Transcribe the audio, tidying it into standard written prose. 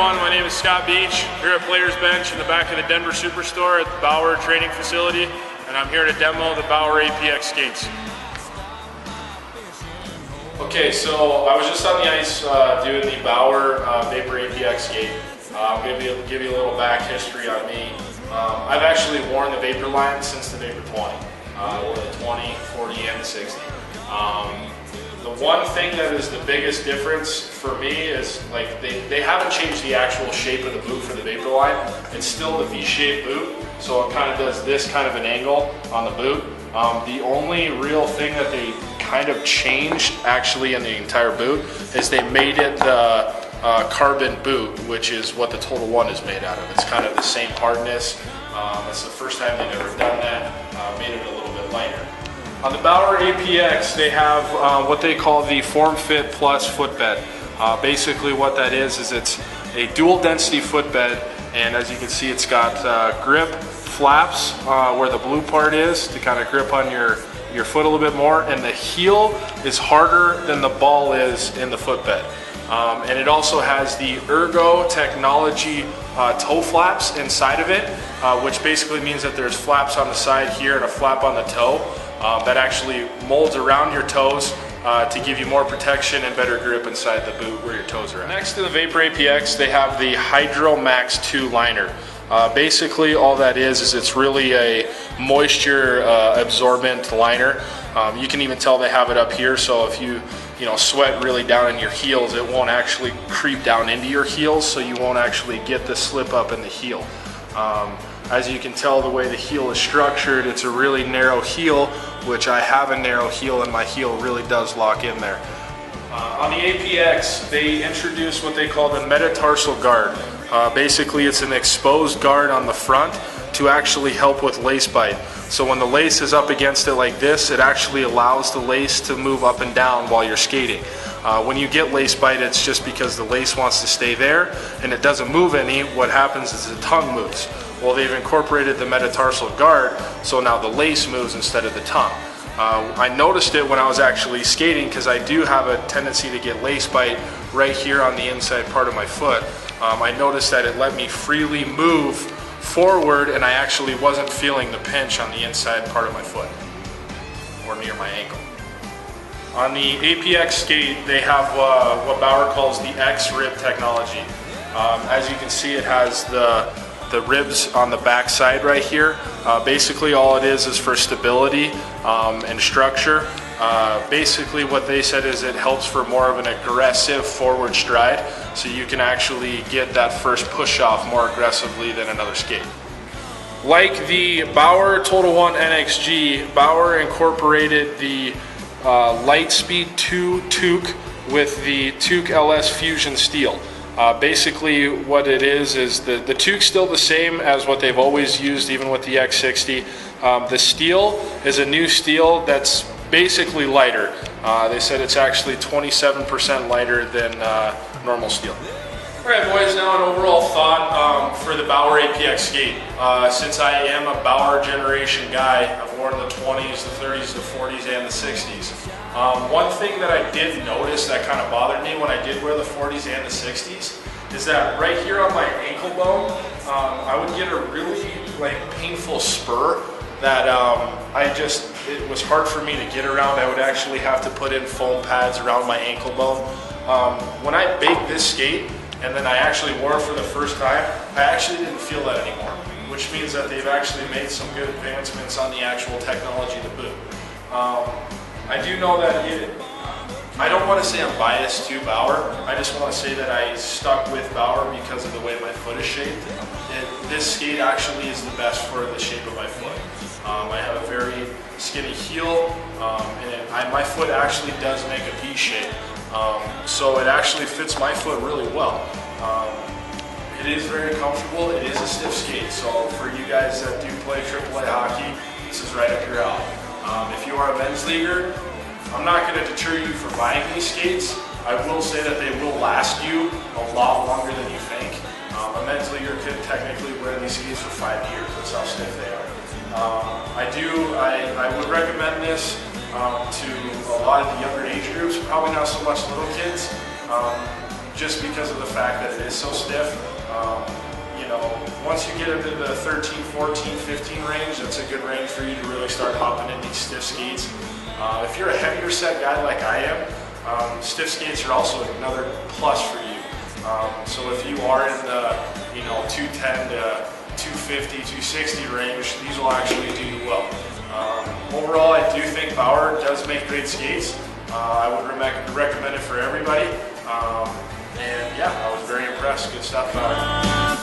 everyone, my name is Scott Beach, here at Players Bench in the back of the Denver Superstore at the Bauer training facility, and I'm here to demo the Bauer APX skates. Okay, so I was just on the ice doing the Bauer Vapor APX skate. I'm going to give you a little back history on me. I've actually worn the Vapor line since the Vapor 20. I wore the 20, 40, and the 60. The one thing that is the biggest difference for me is like they haven't changed the actual shape of the boot for the Vapor line. It's still the V-shaped boot, so it kind of does this kind of an angle on the boot. The only real thing that they kind of changed actually in the entire boot is they made it the carbon boot, which is what the Total One is made out of. It's kind of the same hardness. It's the first time they've ever done that. Made it a little bit lighter. On the Bauer APX, they have what they call the Form Fit Plus footbed. Basically what that is it's a dual density footbed, and as you can see it's got grip flaps where the blue part is to kind of grip on your foot a little bit more, and the heel is harder than the ball is in the footbed. And it also has the Ergo technology toe flaps inside of it, which basically means that there's flaps on the side here and a flap on the toe that actually molds around your toes to give you more protection and better grip inside the boot where your toes are at. Next to the Vapor APX, they have the Hydro Max 2 liner. Basically all that is it's really a moisture absorbent liner. You can even tell they have it up here, so if you sweat really down in your heels, it won't actually creep down into your heels, so you won't actually get the slip up in the heel. As you can tell, the way the heel is structured, it's a really narrow heel, which I have a narrow heel, and my heel really does lock in there. On the APX, they introduced what they call the Metatarsal Guard. Basically, it's an exposed guard on the front to actually help with lace bite. So when the lace is up against it like this, it actually allows the lace to move up and down while you're skating. When you get lace bite, it's just because the lace wants to stay there and it doesn't move any. What happens is the tongue moves. Well, they've incorporated the Metatarsal Guard, so now the lace moves instead of the tongue. I noticed it when I was actually skating because I do have a tendency to get lace bite right here on the inside part of my foot. I noticed that it let me freely move forward, and I actually wasn't feeling the pinch on the inside part of my foot or near my ankle. On the APX skate, they have what Bauer calls the X-rib technology. As you can see, it has the ribs on the back side right here. Basically all it is for stability and structure. Basically what they said is it helps for more of an aggressive forward stride, so you can actually get that first push off more aggressively than another skate. Like the Bauer Total One NXG, Bauer incorporated the Lightspeed 2 toque with the toque LS Fusion steel. Basically what it is the toque's still the same as what they've always used, even with the X60. The steel is a new steel that's basically lighter. They said it's actually 27% lighter than normal steel. Alright boys, now an overall thought for the Bauer APX skate. Since I am a Bauer generation guy, I've worn the 20s, the 30s, the 40s, and the 60s. One thing that I did notice that kind of bothered me when I did wear the 40s and the 60s is that right here on my ankle bone, I would get a really painful spur that it was hard for me to get around. I would actually have to put in foam pads around my ankle bone. When I baked this skate and then I actually wore it for the first time, I actually didn't feel that anymore, which means that they've actually made some good advancements on the actual technology of the boot. I do know that I don't want to say I'm biased to Bauer. I just want to say that I stuck with Bauer because of the way my foot is shaped. This skate actually is the best for the shape of my foot. I have a very skinny heel, and my foot actually does make a V shape. So it actually fits my foot really well. It is very comfortable. It is a stiff skate. So for you guys that do play AAA hockey, this is right up your alley. If you are a men's leaguer, I'm not going to deter you from buying these skates. I will say that they will last you a lot longer than you think. A men's leaguer could technically wear these skis for 5 years. That's how stiff they are. I would recommend this to a lot of the younger age groups, probably not so much little kids. just because of the fact that it is so stiff. You know, once you get into the 13, 14, 15 range, that's a good range for you to really start hopping in these stiff skates. If you're a heavier set guy like I am, stiff skates are also another plus for you. So if you are in the 210 to 250, 260 range, these will actually do you well. Overall, I do think Bauer does make great skates. I would recommend it for everybody. And yeah, I was very impressed. Good stuff, Bauer.